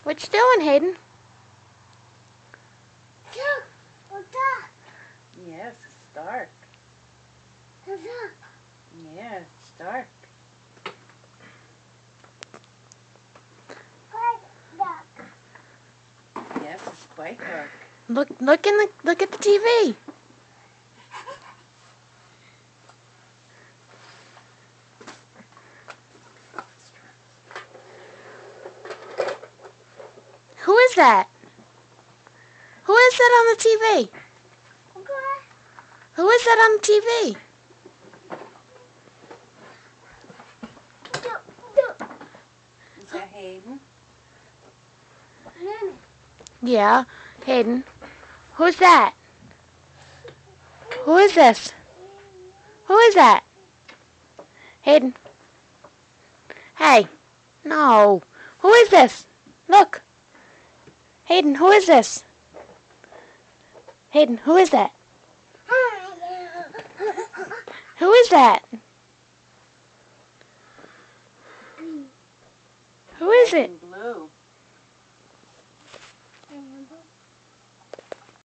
What you doing, Hayden? Yes, it's dark. Yeah, it's dark. Yes, it's quite dark. Look at the TV. Who is that? Who is that on the TV? Who is that on the TV? Is that Hayden? Yeah, Hayden. Who's that? Who is this? Who is that? Hayden. Hey. No. Who is this? Look. Hayden, who is this? Hayden, who is that? Who is that? Who is Red it? and blue.